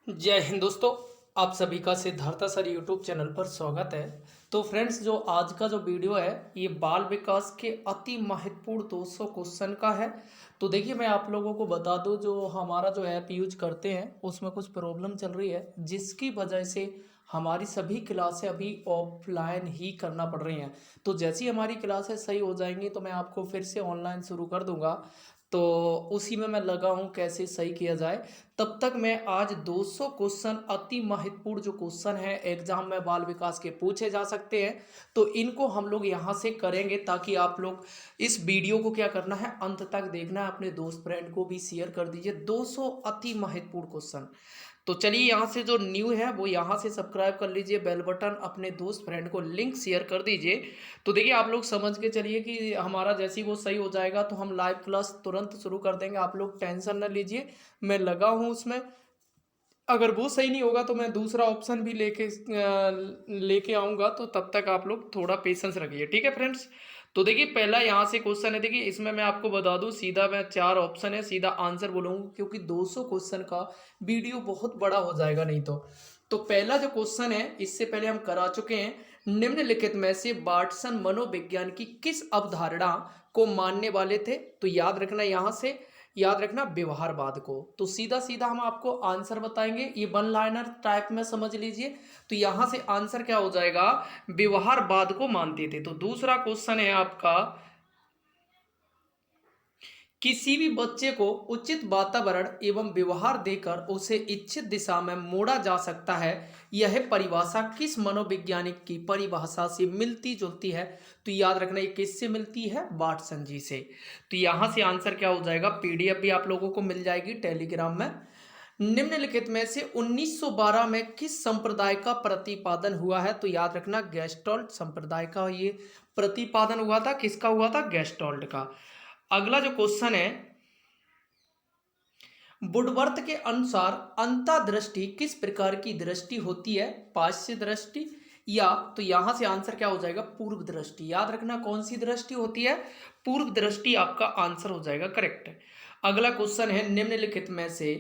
जय हिंद दोस्तों। आप सभी का सिद्धार्था सर यूट्यूब चैनल पर स्वागत है। तो फ्रेंड्स, जो आज का जो वीडियो है ये बाल विकास के अति महत्वपूर्ण 200 क्वेश्चन का है। तो देखिए, मैं आप लोगों को बता दूं, जो हमारा जो ऐप यूज करते हैं उसमें कुछ प्रॉब्लम चल रही है, जिसकी वजह से हमारी सभी क्लासें अभी ऑफलाइन ही करना पड़ रही हैं। तो जैसी हमारी क्लासें सही हो जाएंगी तो मैं आपको फिर से ऑनलाइन शुरू कर दूंगा। तो उसी में मैं लगा हूँ कैसे सही किया जाए। तब तक मैं आज 200 क्वेश्चन, अति महत्वपूर्ण जो क्वेश्चन है एग्जाम में बाल विकास के पूछे जा सकते हैं, तो इनको हम लोग यहाँ से करेंगे, ताकि आप लोग इस वीडियो को क्या करना है, अंत तक देखना है। अपने दोस्त फ्रेंड को भी शेयर कर दीजिए 200 अति महत्वपूर्ण क्वेश्चन। तो चलिए, यहाँ से जो न्यू है वो यहाँ से सब्सक्राइब कर लीजिए, बेल बटन, अपने दोस्त फ्रेंड को लिंक शेयर कर दीजिए। तो देखिए, आप लोग समझ के चलिए कि हमारा जैसे ही वो सही हो जाएगा तो हम लाइव क्लास तुरंत शुरू कर देंगे। आप लोग टेंशन न लीजिए, मैं लगा हूँ उसमें। अगर वो सही नहीं होगा तो मैं दूसरा ऑप्शन भी लेके आऊँगा, तो तब तक आप लोग थोड़ा पेशेंस रखिए, ठीक है फ्रेंड्स। तो देखिए, पहला यहाँ से क्वेश्चन है। देखिए, इसमें मैं आपको बता दूं, सीधा मैं 4 ऑप्शन है, सीधा आंसर बोलूँगा, क्योंकि 200 क्वेश्चन का वीडियो बहुत बड़ा हो जाएगा नहीं तो पहला जो क्वेश्चन है, इससे पहले हम करा चुके हैं। निम्नलिखित में से वाटसन मनोविज्ञान की किस अवधारणा को मानने वाले थे? तो याद रखना, यहाँ से याद रखना व्यवहारवाद को। तो सीधा सीधा हम आपको आंसर बताएंगे, ये वन लाइनर टाइप में समझ लीजिए। तो यहां से आंसर क्या हो जाएगा, व्यवहारवाद को मानते थे। तो दूसरा क्वेश्चन है आपका, किसी भी बच्चे को उचित वातावरण एवं व्यवहार देकर उसे इच्छित दिशा में मोड़ा जा सकता है, यह परिभाषा किस मनोवैज्ञानिक की परिभाषा से मिलती जुलती है? तो याद रखना, ये किससे मिलती है, वाटसन जी से। तो यहां से आंसर क्या हो जाएगा, पीडीएफ भी आप लोगों को मिल जाएगी टेलीग्राम में। निम्नलिखित में से 1912 में किस संप्रदाय का प्रतिपादन हुआ है? तो याद रखना, गेस्टोल्ट संप्रदाय का ये प्रतिपादन हुआ था। किसका हुआ था, गेस्टोल्ट का। अगला जो क्वेश्चन है, वुडवर्थ के अनुसार अंतर्दृष्टि किस प्रकार की दृष्टि होती है? पाश्य दृष्टि, या तो यहां से आंसर क्या हो जाएगा, पूर्व दृष्टि। याद रखना, कौन सी दृष्टि होती है, पूर्व दृष्टि आपका आंसर हो जाएगा करेक्ट। अगला क्वेश्चन है, निम्नलिखित में से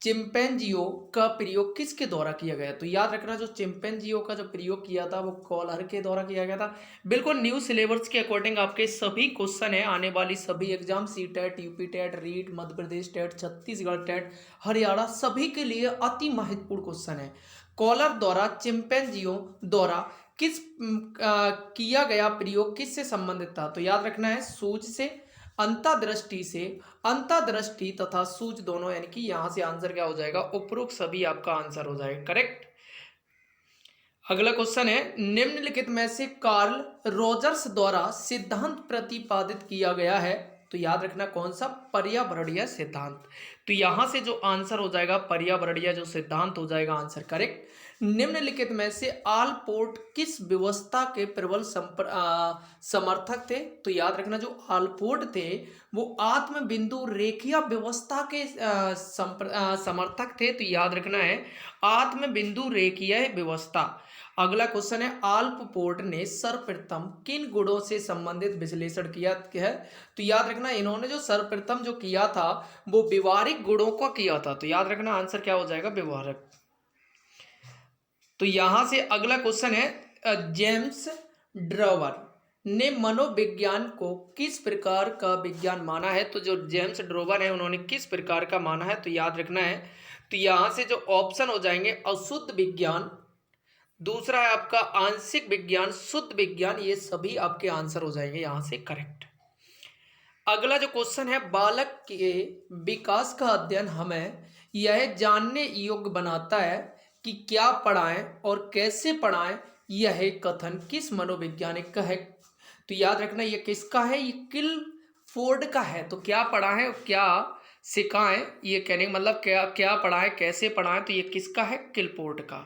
चिंपैंजियों का प्रयोग किसके द्वारा किया गया? तो याद रखना, जो चिंपैंजियों का जो प्रयोग किया था वो कॉलर के द्वारा किया गया था। बिल्कुल न्यू सिलेबस के अकॉर्डिंग आपके सभी क्वेश्चन है, आने वाली सभी exam, C TET, UP TET, REET, Madhya Pradesh TET, Chhattisgarh TET, Haryana, सभी के लिए अति महत्वपूर्ण क्वेश्चन है। कॉलर द्वारा चिंपैंजियों द्वारा किया गया प्रयोग किससे संबंधित था? तो याद रखना है, सूज से, अंतर्दृष्टि से। अंतर्दृष्टि तथा सूज दोनों, यानी कि यहां से आंसर क्या हो जाएगा, उपरोक्त सभी आपका आंसर हो जाएगा करेक्ट। अगला क्वेश्चन है, निम्नलिखित में से कार्ल रोजर्स द्वारा सिद्धांत प्रतिपादित किया गया है? तो याद रखना, कौन सा, पर्यावरणीय सिद्धांत। तो यहां से जो आंसर हो जाएगा, पर्यावरणीय जो सिद्धांत हो जाएगा आंसर करेक्ट। निम्नलिखित में से आलपोर्ट किस व्यवस्था के प्रबल समर्थक थे? तो याद रखना, जो आलपोर्ट थे वो आत्म बिंदु रेखीय व्यवस्था के समर्थक थे। तो याद रखना है, आत्म बिंदु रेखीय व्यवस्था। अगला क्वेश्चन है, आल्पपोर्ट ने सर्वप्रथम किन गुणों से संबंधित विश्लेषण किया है? तो याद रखना, इन्होंने जो सर्वप्रथम जो किया था वो व्यवहारिक गुणों का किया था। तो याद रखना, आंसर क्या हो जाएगा, व्यवहारिक। तो यहां से अगला क्वेश्चन है, जेम्स ड्रॉवर ने मनोविज्ञान को किस प्रकार का विज्ञान माना है? तो जो जेम्स ड्रोवर है उन्होंने किस प्रकार का माना है? तो याद रखना है, तो यहां से जो ऑप्शन हो जाएंगे, अशुद्ध विज्ञान, दूसरा है आपका आंशिक विज्ञान, शुद्ध विज्ञान, ये सभी आपके आंसर हो जाएंगे यहां से करेक्ट। अगला जो क्वेश्चन है, बालक के विकास का अध्ययन हमें यह जानने योग्य बनाता है कि क्या पढ़ाएं और कैसे पढ़ाएं, यह कथन किस मनोवैज्ञानिक का है? तो याद रखना, ये किसका है, ये किल फोर्ड का है। तो क्या पढ़ाएं और क्या सिखाएं, ये कहने का मतलब क्या क्या पढ़ाएं कैसे पढ़ाएं, तो ये किसका है, किलपोर्ट का।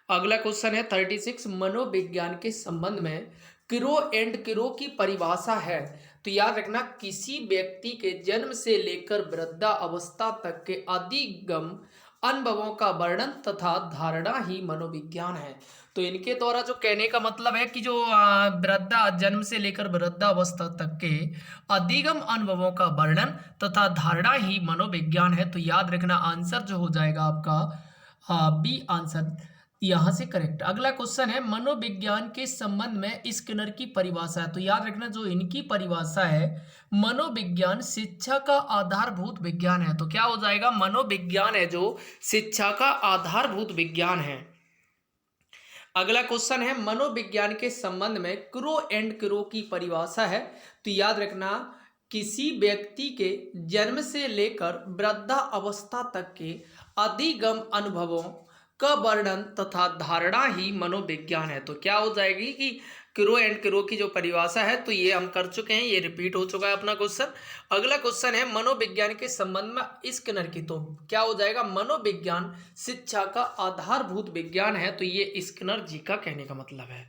अगला क्वेश्चन है 36, मनोविज्ञान के संबंध में क्रो एंड क्रो की परिभाषा है? तो याद रखना, किसी व्यक्ति के जन्म से लेकर वृद्धा अवस्था तक के अधिगम अनुभवों का वर्णन तथा धारणा ही मनोविज्ञान है। तो इनके द्वारा जो कहने का मतलब है कि जो वृद्धा जन्म से लेकर वृद्धा अवस्था तक के अधिगम अनुभवों का वर्णन तथा धारणा ही मनोविज्ञान है। तो याद रखना, आंसर जो हो जाएगा आपका हाँ, बी आंसर यहाँ से करेक्ट। अगला क्वेश्चन है मनोविज्ञान के संबंध में स्किनर की परिभाषा है। तो याद रखना जो इनकी परिभाषा है, मनोविज्ञान शिक्षा का आधारभूत विज्ञान है। तो क्या हो जाएगा, मनोविज्ञान है जो शिक्षा का आधारभूत विज्ञान है। अगला क्वेश्चन है मनोविज्ञान के संबंध में क्रो एंड क्रो की परिभाषा है। तो याद रखना किसी व्यक्ति के जन्म से लेकर वृद्धावस्था तक के अधिगम अनुभवों का वर्णन तथा धारणा ही मनोविज्ञान है। तो क्या हो जाएगी कि क्रो एंड क्रो की जो परिभाषा है, तो ये हम कर चुके हैं, ये रिपीट हो चुका है अपना क्वेश्चन। अगला क्वेश्चन है मनोविज्ञान के संबंध में स्किनर की। तो क्या हो जाएगा, मनोविज्ञान शिक्षा का आधारभूत विज्ञान है। तो ये स्किनर जी का कहने का मतलब है।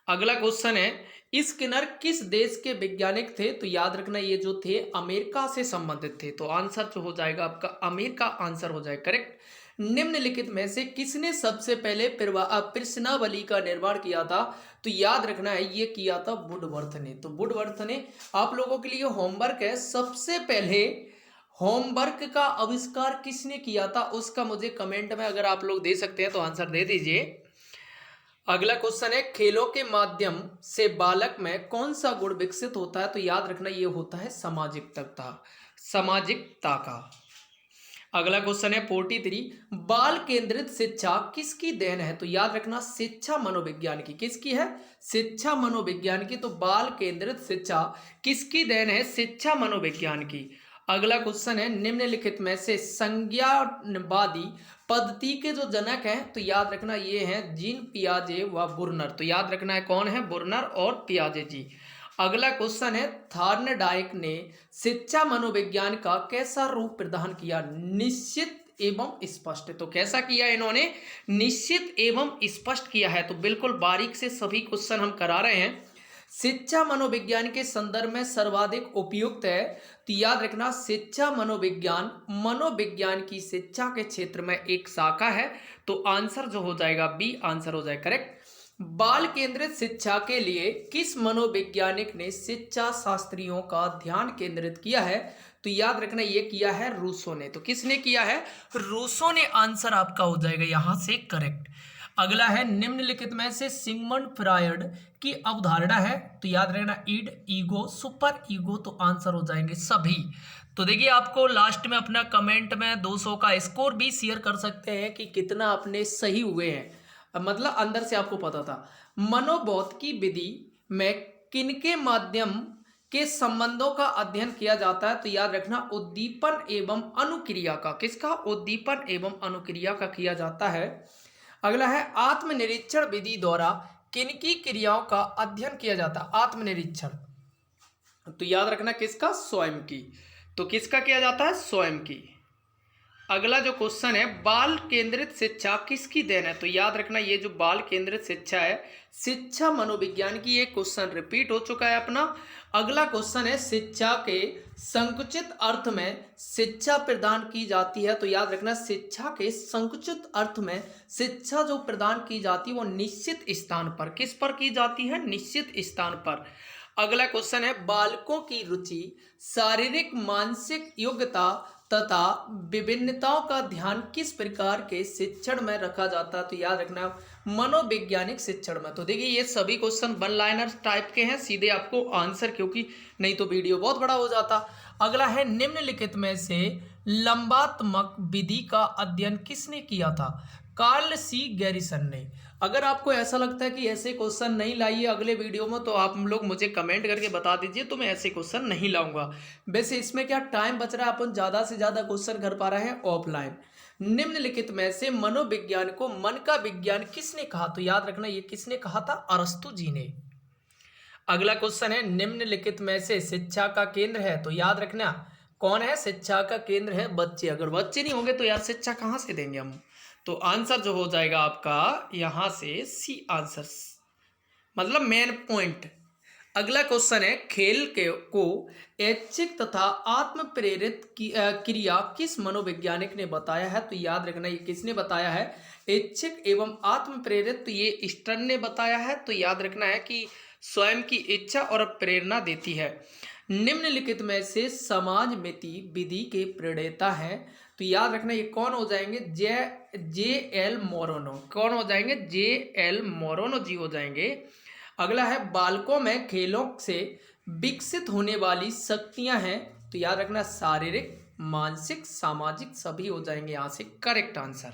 अगला क्वेश्चन है स्किनर किस देश के वैज्ञानिक थे। तो याद रखना ये जो थे अमेरिका से संबंधित थे। तो आंसर जो हो जाएगा आपका अमेरिका आंसर हो जाएगा करेक्ट। निम्नलिखित में से किसने सबसे पहले प्रश्नावली का निर्माण किया था। तो याद रखना है ये किया था वुडवर्थ ने। तो वुडवर्थ ने, आप लोगों के लिए होमवर्क है, सबसे पहले होमवर्क का आविष्कार किसने किया था उसका मुझे कमेंट में अगर आप लोग दे सकते हैं तो आंसर दे दीजिए। अगला क्वेश्चन है खेलों के माध्यम से बालक में कौन सा गुण विकसित होता है। तो याद रखना ये होता है सामाजिकता का। अगला क्वेश्चन है 43 बाल केंद्रित शिक्षा किसकी देन है। तो याद रखना शिक्षा मनोविज्ञान की। किसकी है, शिक्षा मनोविज्ञान की। तो बाल केंद्रित शिक्षा किसकी देन है, शिक्षा मनोविज्ञान की। अगला क्वेश्चन है निम्नलिखित में से संज्ञावादी पद्धति के जो जनक हैं, तो याद रखना ये हैं जीन पियाजे व बुर्नर। तो याद रखना है कौन है, बुर्नर और पियाजे जी। अगला क्वेश्चन है थॉर्नडाइक ने शिक्षा मनोविज्ञान का कैसा रूप प्रदान किया, निश्चित एवं स्पष्ट। तो कैसा किया इन्होंने, निश्चित एवं स्पष्ट किया है। तो बिल्कुल बारीक से सभी क्वेश्चन हम करा रहे हैं। शिक्षा मनोविज्ञान के संदर्भ में सर्वाधिक उपयुक्त है। तो याद रखना शिक्षा मनोविज्ञान मनोविज्ञान की शिक्षा के क्षेत्र में एक शाखा है। तो आंसर जो हो जाएगा बी आंसर हो जाएगा करेक्ट। बाल केंद्रित शिक्षा के लिए किस मनोवैज्ञानिक ने शिक्षा शास्त्रियों का ध्यान केंद्रित किया है। तो याद रखना ये किया है रूसो ने। तो किसने किया है, रूसो ने। आंसर आपका हो जाएगा यहां से करेक्ट। अगला है निम्नलिखित में से सिगमंड फ्रायड की अवधारणा है। तो याद रखना ईड, ईगो, सुपर ईगो। तो आंसर हो जाएंगे सभी। तो देखिए आपको लास्ट में अपना कमेंट में 200 का स्कोर भी शेयर कर सकते हैं कि कितना अपने सही हुए हैं, मतलब अंदर से आपको पता था। मनोभौतिकी विधि में किनके माध्यम के संबंधों का अध्ययन किया जाता है। तो याद रखना उद्दीपन एवं अनुक्रिया का। किसका, उद्दीपन एवं अनुक्रिया का किया जाता है। अगला है आत्मनिरीक्षण विधि द्वारा किनकी क्रियाओं का अध्ययन किया जाता है, आत्मनिरीक्षण। तो याद रखना किसका, स्वयं की। तो किसका किया जाता है, स्वयं की। अगला जो क्वेश्चन है बाल केंद्रित शिक्षा किसकी देन है। तो याद रखना ये जो बाल केंद्रित शिक्षा है शिक्षा मनोविज्ञान की। ये क्वेश्चन रिपीट हो चुका है अपना। अगला क्वेश्चन है शिक्षा के संकुचित अर्थ में शिक्षा प्रदान की जाती है। तो याद रखना शिक्षा के संकुचित अर्थ में शिक्षा जो प्रदान की जाती है वो निश्चित स्थान पर, किस पर की जाती है, निश्चित स्थान पर। अगला क्वेश्चन है बालकों की रुचि, शारीरिक मानसिक योग्यता तथा विभिन्नताओं का ध्यान किस प्रकार के शिक्षण में रखा जाता है। तो याद रखना मनोवैज्ञानिक शिक्षण में। तो देखिए ये सभी क्वेश्चन वन लाइनर टाइप के हैं, सीधे आपको आंसर, क्योंकि नहीं तो वीडियो बहुत बड़ा हो जाता। अगला है निम्नलिखित में से लंबात्मक विधि का अध्ययन किसने किया था। कार्ल सी गैरिसन ने। अगर आपको ऐसा लगता है कि ऐसे क्वेश्चन नहीं लाइए अगले वीडियो में, तो आप लोग मुझे कमेंट करके बता दीजिए, तो मैं ऐसे क्वेश्चन नहीं लाऊंगा। वैसे इसमें क्या टाइम बच रहा है, अपन ज़्यादा से ज़्यादा क्वेश्चन कर पा रहे हैं ऑफलाइन। निम्नलिखित में से मनोविज्ञान को मन का विज्ञान किसने कहा। तो याद रखना ये किसने कहा था, अरस्तु जी ने। अगला क्वेश्चन है निम्नलिखित में से शिक्षा का केंद्र है। तो याद रखना कौन है, शिक्षा का केंद्र है बच्चे। अगर बच्चे नहीं होंगे तो यार शिक्षा कहाँ से देंगे हम। तो आंसर जो हो जाएगा आपका यहां से सी आंसर, मतलब मेन पॉइंट। अगला क्वेश्चन है खेल के को ऐच्छिक तथा आत्म प्रेरित क्रिया किस मनोवैज्ञानिक ने बताया है। तो याद रखना ये किसने बताया है, ऐच्छिक एवं आत्म प्रेरित। तो ये स्टर्न ने बताया है। तो याद रखना है कि स्वयं की इच्छा और प्रेरणा देती है। निम्नलिखित में से समाज मिति विधि के प्रणेता हैं। तो तो याद रखना ये कौन हो जाएंगे, जे एल मोरोनो। कौन हो जाएंगे, जे एल मोरोनो जी हो जाएंगे। अगला है बालकों में खेलों से विकसित होने वाली शक्तियां हैं, तो याद रखना शारीरिक, मानसिक, सामाजिक सभी हो जाएंगे यहां से करेक्ट आंसर।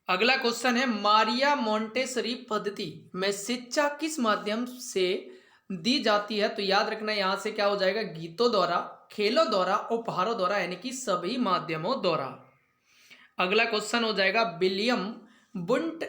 अगला क्वेश्चन है मारिया मोंटेसरी पद्धति में शिक्षा किस माध्यम से दी जाती है, तो याद रखना यहां से क्या हो जाएगा, गीतों द्वारा, खेलों द्वारा, उपहारों द्वारा, यानी कि सभी माध्यमों द्वारा। अगला क्वेश्चन हो जाएगा विलियम बुंट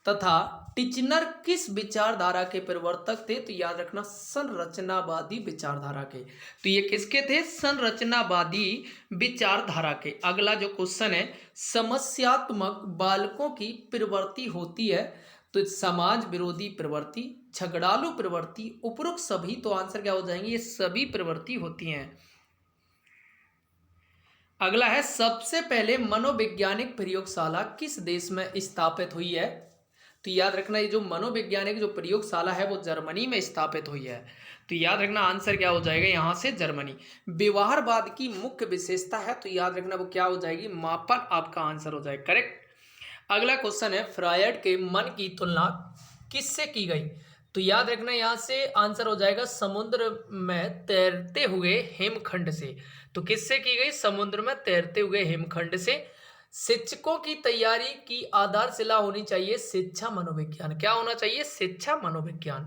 तथा टिचनर किस विचारधारा के प्रवर्तक थे, तो याद रखना संरचनावादी विचारधारा के। तो ये किसके थे, संरचनावादी विचारधारा के। अगला जो क्वेश्चन है समस्यात्मक बालकों की प्रवृत्ति होती है, तो समाज विरोधी प्रवृत्ति, झगड़ालू प्रवृत्ति, उपरोक्त सभी, तो आंसर क्या हो जाएंगे, ये सभी प्रवृत्ति होती हैं। अगला है सबसे पहले मनोवैज्ञानिक प्रयोगशाला किस देश में स्थापित हुई है, तो याद रखना ये जो मनोवैज्ञानिक जो प्रयोगशाला है वो जर्मनी में स्थापित हुई है। तो याद रखना आंसर क्या हो जाएगा यहां से जर्मनी। व्यवहारवाद की मुख्य विशेषता है, तो याद रखना वो क्या हो जाएगी, मापन, आपका आंसर हो जाएगा करेक्ट। अगला क्वेश्चन है फ्रायड के मन की तुलना किससे की गई, तो याद रखना यहां से आंसर हो जाएगा समुद्र में तैरते हुए हिमखंड से। तो किससे की गई, समुद्र में तैरते हुए हिमखंड से। शिक्षकों की तैयारी की आधारशिला होनी चाहिए शिक्षा मनोविज्ञान। क्या होना चाहिए, शिक्षा मनोविज्ञान।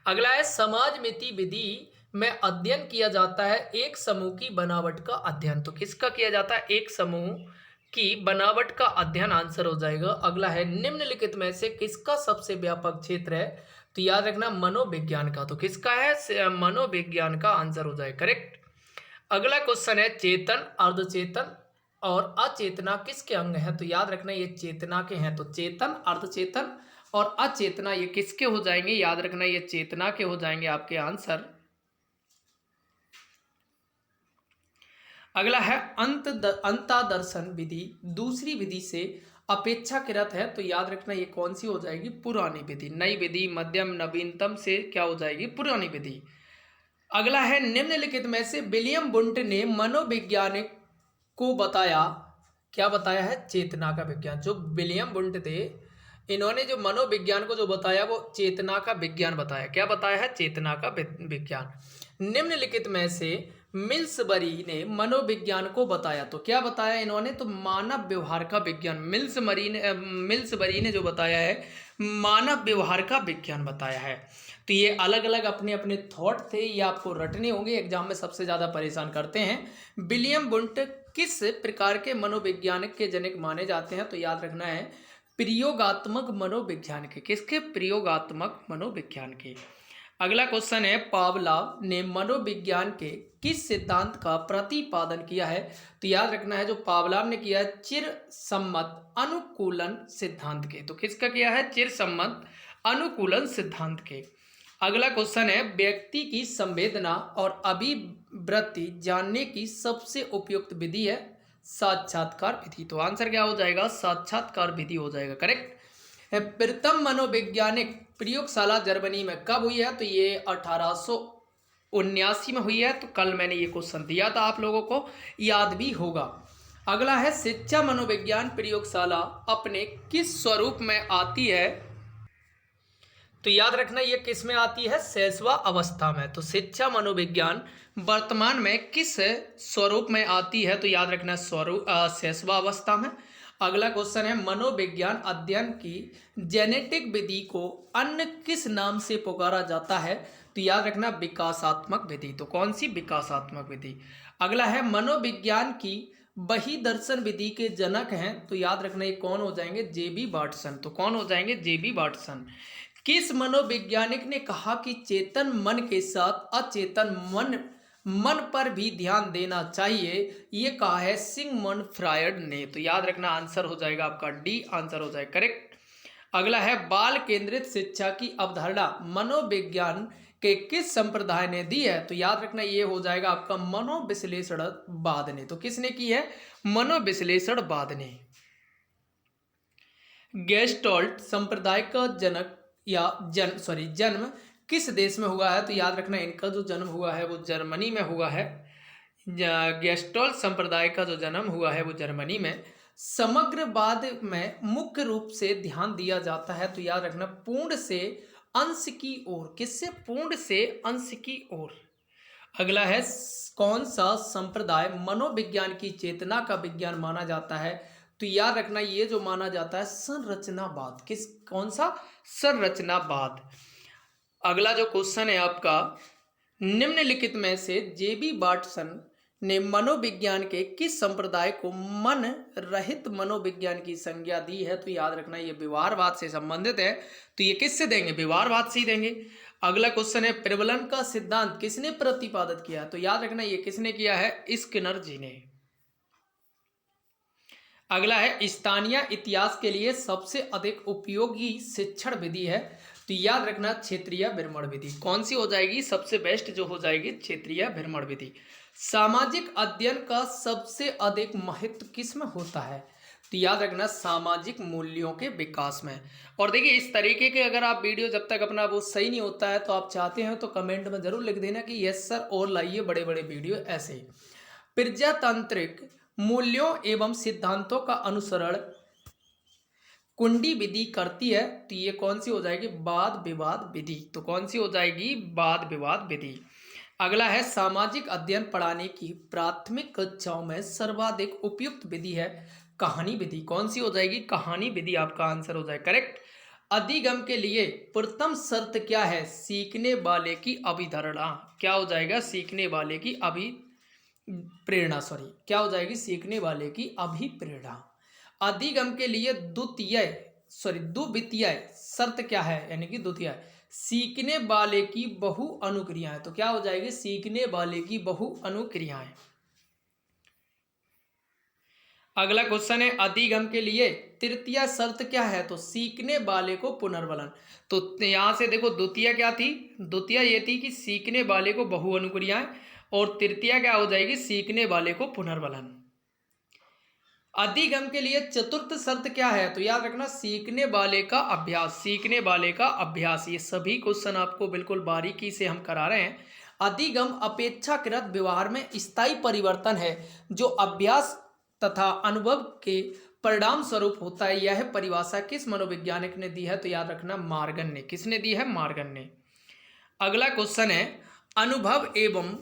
अगला है समाज मिति विधि में अध्ययन किया जाता है एक समूह की बनावट का अध्ययन, तो किसका किया जाता है, एक समूह की बनावट का अध्ययन, आंसर हो जाएगा। अगला है निम्नलिखित में से किसका सबसे व्यापक क्षेत्र है, तो याद रखना मनोविज्ञान का। तो किसका है, मनोविज्ञान का, आंसर हो जाएगा करेक्ट। अगला क्वेश्चन है चेतन, अर्धचेतन और अचेतना किसके अंग हैं, तो याद रखना ये चेतना के हैं। तो चेतन, अर्धचेतन और अचेतना ये किसके हो जाएंगे, याद रखना ये चेतना के हो जाएंगे आपके आंसर। अगला है अंतदर्शन विधि दूसरी विधि से अपेक्षाकृत है, तो याद रखना ये कौन सी हो जाएगी, पुरानी विधि। नई विधि, मध्यम, नवीनतम से क्या हो जाएगी, पुरानी विधि। अगला है निम्नलिखित में से विलियम बुंट ने मनोवैज्ञानिक को बताया, क्या बताया है, चेतना का विज्ञान। जो विलियम बुंट थे इन्होंने जो मनोविज्ञान को जो बताया वो चेतना का विज्ञान बताया। क्या बताया है, चेतना का विज्ञान। निम्नलिखित में से मिल्सबरी ने मनोविज्ञान को बताया, तो क्या बताया इन्होंने, तो मानव व्यवहार का विज्ञान। मिल्सबरी ने जो बताया है मानव व्यवहार का विज्ञान बताया है। तो ये अलग अलग अपने अपने थॉट थे, ये आपको रटने होंगे, एग्जाम में सबसे ज़्यादा परेशान करते हैं। विलियम बुंट किस प्रकार के मनोवैज्ञानिक के जनक माने जाते हैं, तो याद रखना है प्रयोगात्मक मनोविज्ञान के। किसके, प्रयोगात्मक मनोविज्ञान के। अगला क्वेश्चन है पावलाव ने मनोविज्ञान के किस सिद्धांत का प्रतिपादन किया है, तो याद रखना है जो पावलाव ने किया है चिर सम्मत अनुकूलन सिद्धांत के। तो किसका किया है, चिर सम्मत अनुकूलन सिद्धांत के। अगला क्वेश्चन है व्यक्ति की संवेदना और अभिवृत्ति जानने की सबसे उपयुक्त विधि है साक्षात्कार विधि। तो आंसर क्या हो जाएगा, साक्षात्कार विधि हो जाएगा करेक्ट। प्रथम मनोवैज्ञानिक प्रयोगशाला जर्मनी में कब हुई है, तो ये 1879 में हुई है। तो कल मैंने ये क्वेश्चन दिया था, आप लोगों को याद भी होगा। अगला है शिक्षा मनोविज्ञान प्रयोगशाला अपने किस स्वरूप में आती है, तो याद रखना ये किस में आती है, शैशवा अवस्था में। तो शिक्षा मनोविज्ञान वर्तमान में किस स्वरूप में आती है, तो याद रखना स्वरूप शैशवा अवस्था में। अगला क्वेश्चन है मनोविज्ञान अध्ययन की जेनेटिक विधि को अन्य किस नाम से पुकारा जाता है, तो याद रखना विकासात्मक विधि। तो कौन सी, विकासात्मक विधि। अगला है मनोविज्ञान की बही दर्शन विधि के जनक हैं, तो याद रखना ये कौन हो जाएंगे, जेबी वाटसन। तो कौन हो जाएंगे, जेबी वाटसन। किस मनोवैज्ञानिक ने कहा कि चेतन मन के साथ अचेतन मन पर भी ध्यान देना चाहिए, ये कहा है सिगमंड फ्रायड ने। तो याद रखना आंसर हो जाएगा आपका डी, आंसर हो जाएगा करेक्ट। अगला है बाल केंद्रित शिक्षा की अवधारणा मनोविज्ञान के किस संप्रदाय ने दी है, तो याद रखना ये हो जाएगा आपका मनोविश्लेषणवाद ने। तो किसने की है, मनोविश्लेषणवाद ने। गेस्टॉल्ट संप्रदाय का जनक या जन्म किस देश में हुआ है, तो याद रखना इनका जो जन्म हुआ है वो जर्मनी में हुआ है। गेस्टोल संप्रदाय का जो जन्म हुआ है वो जर्मनी में। समग्रवाद में मुख्य रूप से ध्यान दिया जाता है, तो याद रखना पूर्ण से अंश की ओर। किससे? पूर्ण से अंश की ओर। अगला है कौन सा संप्रदाय मनोविज्ञान की चेतना का विज्ञान माना जाता है? तो याद रखना ये जो माना जाता है संरचनावाद। कौन सा? संरचनावाद। अगला जो क्वेश्चन है आपका, निम्नलिखित में से जेबी वाटसन ने मनोविज्ञान के किस संप्रदाय को मन रहित मनोविज्ञान की संज्ञा दी है? तो याद रखना ये व्यवहारवाद से संबंधित है, तो ये किससे देंगे? व्यवहारवाद से ही देंगे। अगला क्वेश्चन है प्रबलन का सिद्धांत किसने प्रतिपादित किया? तो याद रखना ये किसने किया है? स्किनर जी ने। अगला है स्थानीय इतिहास के लिए सबसे अधिक उपयोगी शिक्षण विधि है? तो याद रखना क्षेत्रीय भ्रमण विधि। कौन सी हो जाएगी सबसे बेस्ट? जो हो जाएगी क्षेत्रीय भ्रमण विधि। सामाजिक अध्ययन का सबसे अधिक महत्व किसमें होता है? तो याद रखना सामाजिक मूल्यों के विकास में। और देखिए इस तरीके के अगर आप वीडियो जब तक अपना वो सही नहीं होता है तो आप चाहते हैं तो कमेंट में जरूर लिख देना कि यस सर और लाइए बड़े बड़े वीडियो ऐसे। प्रजातांत्रिक मूल्यों एवं सिद्धांतों का अनुसरण कुंडी विधि करती है, तो ये कौन सी हो जाएगी? वाद विवाद विधि। तो कौन सी हो जाएगी? वाद विवाद विधि। अगला है सामाजिक अध्ययन पढ़ाने की प्राथमिक कक्षाओं में सर्वाधिक उपयुक्त विधि है कहानी विधि। कौन सी हो जाएगी? कहानी विधि आपका आंसर हो जाए करेक्ट। अधिगम के लिए प्रथम शर्त क्या है? सीखने वाले की अभिधारणा। क्या हो जाएगा? सीखने वाले की प्रेरणा, सॉरी क्या हो जाएगी? सीखने वाले की अभिप्रेरणा। अधिगम के लिए द्वितीय शर्त क्या है? यानी कि द्वितीय सीखने वाले की बहु अनुक्रियाएं। तो क्या हो जाएगी? सीखने वाले की बहु अनुक्रियाएं। अगला क्वेश्चन है अधिगम के लिए तृतीय शर्त क्या है? तो सीखने वाले को पुनर्बलन। तो यहां से देखो द्वितीय क्या थी? द्वितीय ये थी कि सीखने वाले को बहु अनुक्रियाएं, और तृतीय क्या हो जाएगी? सीखने वाले को पुनर्बलन। अधिगम के लिए चतुर्थ शर्त क्या है? तो याद रखना सीखने वाले का अभ्यास। सीखने वाले का अभ्यास। ये सभी क्वेश्चन आपको बिल्कुल बारीकी से हम करा रहे हैं। अधिगम अपेक्षाकृत व्यवहार में स्थायी परिवर्तन है जो अभ्यास तथा अनुभव के परिणाम स्वरूप होता है। यह परिभाषा किस मनोवैज्ञानिक ने दी है? तो याद रखना मार्गन ने। किसने दी है? मार्गन ने। अगला क्वेश्चन है अनुभव एवं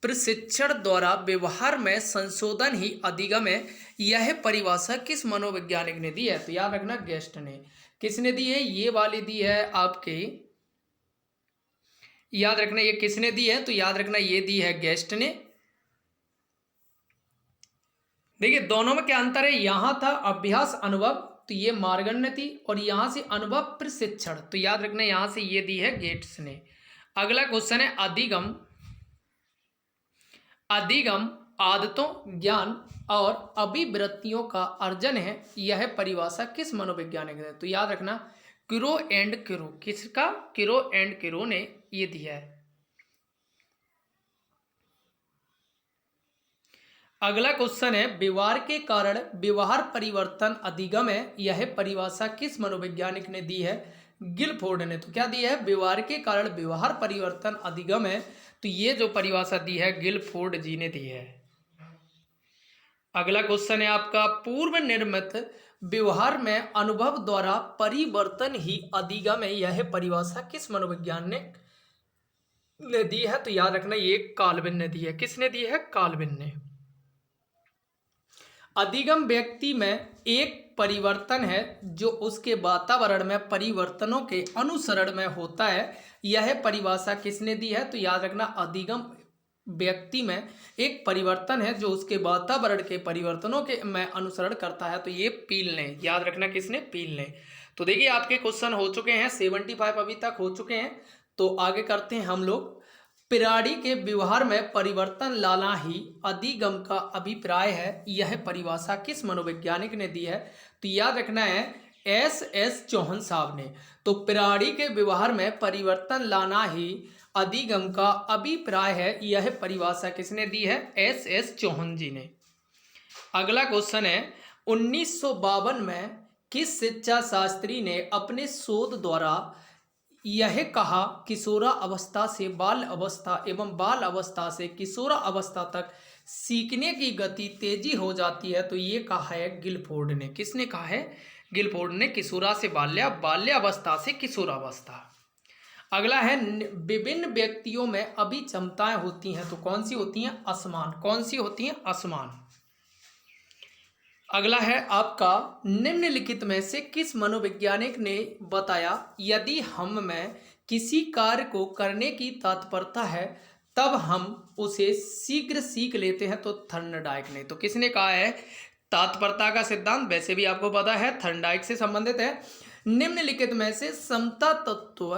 प्रशिक्षण द्वारा व्यवहार में संशोधन ही अधिगम है। यह परिभाषा किस मनोवैज्ञानिक ने दी है? तो याद रखना गेस्ट ने। किसने दी है? ये वाली दी है आपके, याद रखना ये किसने दी है? तो याद रखना ये दी है गेस्ट ने। देखिए दोनों में क्या अंतर है? यहां था अभ्यास अनुभव, तो ये मार्गन ने थी, और यहां से अनुभव प्रशिक्षण, तो याद रखना यहां से ये दी है गेट्स ने। अगला क्वेश्चन है अधिगम आदतों, ज्ञान और अभिवृत्तियों का अर्जन है। यह परिभाषा किस मनोवैज्ञानिक ने? तो याद रखना किरो एंड किरो। किसका? किरो एंड किरो ने ये दिया है। अगला क्वेश्चन है व्यवहार के कारण व्यवहार परिवर्तन अधिगम है। यह परिभाषा किस मनोवैज्ञानिक ने दी है? गिलफोर्ड ने। तो क्या दी है? व्यवहार के कारण व्यवहार परिवर्तन अधिगम है, तो ये जो परिभाषा दी है गिलफोर्ड जी ने दी है। अगला क्वेश्चन है आपका पूर्व निर्मित व्यवहार में अनुभव द्वारा परिवर्तन ही अधिगम है। यह परिभाषा किस मनोवैज्ञानिक ने दी है? तो याद रखना ये काल्विन ने दी है। किसने दी है? काल्विन ने। अधिगम व्यक्ति में एक परिवर्तन है जो उसके वातावरण में परिवर्तनों के अनुसरण में होता है। यह परिभाषा किसने दी है? तो याद रखना अधिगम व्यक्ति में एक परिवर्तन है जो उसके वातावरण के परिवर्तनों के में अनुसरण करता है, तो ये पील ने। याद रखना किसने? पील ने। तो देखिए आपके क्वेश्चन हो चुके हैं 75 अभी तक हो चुके हैं। तो आगे करते हैं हम लोग। प्राणी के व्यवहार में परिवर्तन लाना ही अधिगम का अभिप्राय है। यह परिभाषा किस मनोवैज्ञानिक ने दी है? तो याद रखना है एस चौहान साहब ने। तो प्राणी के व्यवहार में परिवर्तन लाना ही अधिगम का अभिप्राय है। यह परिभाषा किसने दी है? एस चौहान जी ने। अगला क्वेश्चन है 1952 में किस शिक्षा शास्त्री ने अपने शोध द्वारा यह कहा किशोरा अवस्था से बाल अवस्था एवं बाल अवस्था से किशोरा अवस्था तक सीखने की गति तेजी हो जाती है, तो ये कहा है गिलफोर्ड ने। किसने कहा है? गिलफोर्ड ने। किशोरा से बाल्यावस्था से किशोरावस्था। अगला है विभिन्न व्यक्तियों में अभी क्षमताएं होती हैं, तो कौन सी होती हैं? असमान। कौन सी होती हैं? असमान। अगला है आपका निम्नलिखित में से किस मनोवैज्ञानिक ने बताया यदि हम में किसी कार्य को करने की तत्परता है तब हम उसे शीघ्र सीख लेते हैं, तो थर्नडाइक ने। तो किसने कहा है? तत्परता का सिद्धांत वैसे भी आपको पता है थर्नडाइक से संबंधित है। निम्नलिखित में से समता तत्व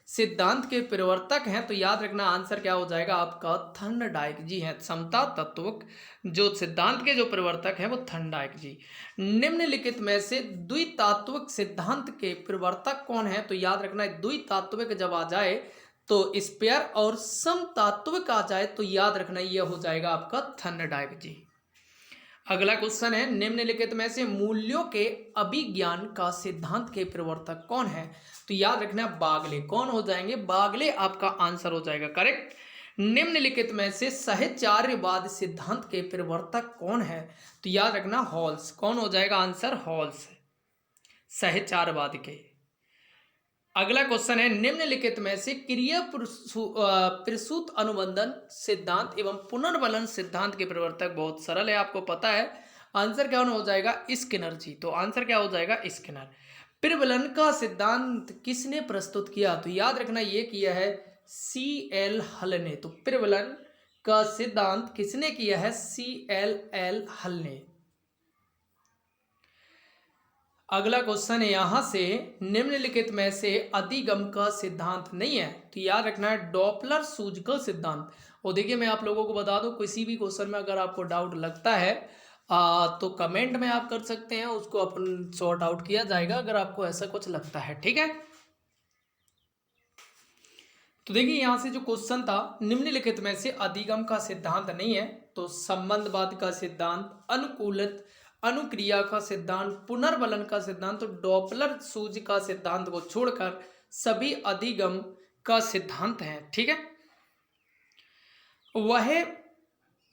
सिद्धांत के प्रवर्तक हैं, तो याद रखना आंसर क्या हो जाएगा आपका? थर्नडाइक जी हैं। समता तत्व जो सिद्धांत के जो प्रवर्तक हैं वो थर्नडाइक जी। निम्नलिखित में से द्वितात्विक सिद्धांत के प्रवर्तक कौन है? तो याद रखना द्वितात्विक जब आ जाए तो स्पेयर और समतात्विक आ जाए तो याद रखना यह हो जाएगा आपका थर्नडाइक जी। अगला क्वेश्चन है निम्नलिखित में से मूल्यों के अभिज्ञान का सिद्धांत के प्रवर्तक कौन है? तो याद रखना बागले। कौन हो जाएंगे? बागले आपका आंसर हो जाएगा करेक्ट। निम्नलिखित में से सहचार्यवाद सिद्धांत के प्रवर्तक कौन है? तो याद रखना हॉल्स। कौन हो जाएगा आंसर? हॉल्स, सहचार्यवाद के। अगला क्वेश्चन है निम्नलिखित में से क्रिया प्रसूत अनुबंधन सिद्धांत एवं पुनर्बलन सिद्धांत के प्रवर्तक। बहुत सरल है, आपको पता है आंसर क्या हो जाएगा? स्किनर जी। तो आंसर क्या हो जाएगा? स्किनर। प्रबलन का सिद्धांत किसने प्रस्तुत किया? तो याद रखना ये किया है C.L. हल ने। तो प्रबलन का सिद्धांत किसने किया है? C.L. हल ने। अगला क्वेश्चन है यहां से निम्नलिखित में से अधिगम का सिद्धांत नहीं है, तो याद रखना है डॉपलर सूजकल सिद्धांत। और देखिए मैं आप लोगों को बता दूं किसी भी क्वेश्चन में अगर आपको डाउट लगता है तो कमेंट में आप कर सकते हैं, उसको अपन सॉर्ट आउट किया जाएगा अगर आपको ऐसा कुछ लगता है, ठीक है। तो देखिए यहां से जो क्वेश्चन था निम्नलिखित में से अधिगम का सिद्धांत नहीं है, तो संबंधवाद का सिद्धांत, अनुकूलित अनुक्रिया का सिद्धांत, पुनर्बलन का सिद्धांत, तो डॉपलर सूज का सिद्धांत को छोड़कर सभी अधिगम का सिद्धांत है, ठीक है। वह